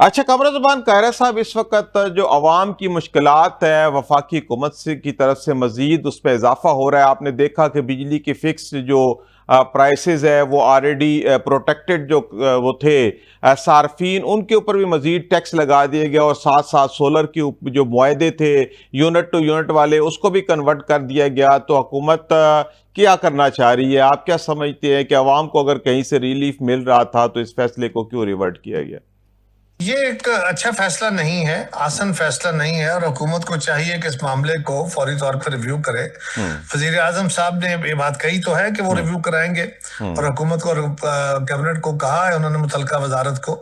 अच्छा, कमरुज़्ज़मान कायरा साहब, इस वक्त जो अवाम की मुश्किलात है वफाकी हुकूमत से की तरफ से मज़ीद उस पर इजाफा हो रहा है। आपने देखा कि बिजली की फ़िक्स जो प्राइसेस है वो ऑलरेडी प्रोटेक्टेड जो वो थे सार्फिन, उनके ऊपर भी मज़ीद टैक्स लगा दिया गया और साथ साथ सोलर के जो मुआहदे थे यूनिट टू यूनिट वाले, उसको भी कन्वर्ट कर दिया गया। तो हुकूमत क्या करना चाह रही है? आप क्या समझते हैं कि अवाम को अगर कहीं से रिलीफ मिल रहा था तो इस फैसले को क्यों रिवर्ट किया गया? ये एक अच्छा फैसला नहीं है, आसान फैसला नहीं है और हुकूमत को चाहिए कि इस मामले को फौरी तौर पर रिव्यू करे। हम्म। वजीर आजम साहब ने ये बात कही तो है कि वो हम्म। रिव्यू कराएंगे और हम्म। हुकूमत को कैबिनेट को कहा है उन्होंने, मुतलका वजारत को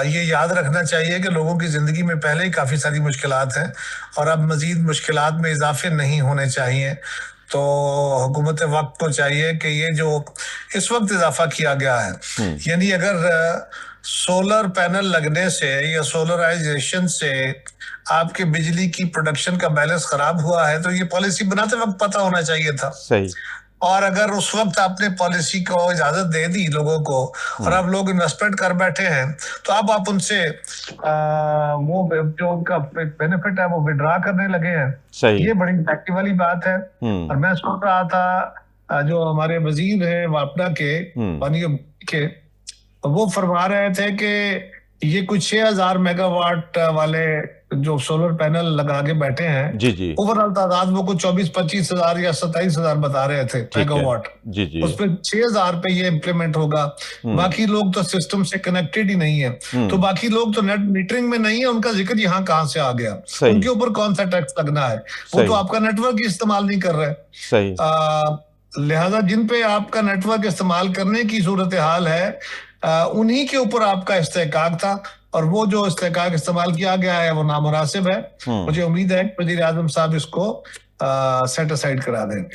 ये याद रखना चाहिए कि लोगों की जिंदगी में पहले ही काफी सारी मुश्किलात हैं और अब मजीद मुश्किलात में इजाफे नहीं होने चाहिए। तो हुकूमत वक्त को चाहिए कि ये जो इस वक्त इजाफा किया गया है, हम्म। यानी अगर सोलर पैनल लगने से या सोलराइजेशन से आपके बिजली की प्रोडक्शन का बैलेंस खराब हुआ है तो ये पॉलिसी बनाते वक्त पता होना चाहिए था। सही। और अगर उस वक्त आपने पॉलिसी को इजाजत दे दी लोगों को और हम्म। अब लोग इन्वेस्टमेंट कर बैठे हैं तो अब आप उनसे वो जो उनका बेनिफिट है वो विड्रा करने लगे हैं। सही। ये बड़ी फैक्ट्री वाली बात है। और मैं सोच रहा था जो हमारे वजीर है वापडा के हम्म। पानी के, वो फरमा रहे थे कि ये कुछ 6,000 मेगावाट वाले जो सोलर पैनल लगा के बैठे हैं, जी जी। ओवरऑल तादाद वो कुछ 24-25 हजार या 27,000 बता रहे थे ठीक है। मेगावाट। जी जी। उसमें 6,000 पे ये इम्प्लीमेंट होगा। हम्म। बाकी लोग तो सिस्टम से कनेक्टेड ही नहीं है, तो हम्म। बाकी लोग तो नेट मीटरिंग में नहीं है, उनका जिक्र यहाँ कहाँ से आ गया? सही। उनके ऊपर कौन सा टैक्स लगना है? वो तो सही। आपका नेटवर्क ही इस्तेमाल नहीं कर रहे। सही। लिहाजा जिन पे आपका नेटवर्क इस्तेमाल करने की सूरत हाल है, उन्हीं के ऊपर आपका इस्तेहकाक था और वो जो इस्तेहकाक इस्तेमाल किया गया है वो नामुनासिब है। हम्म। मुझे उम्मीद है कि वज़ीर आज़म साहब इसको सेट असाइड करा देंगे।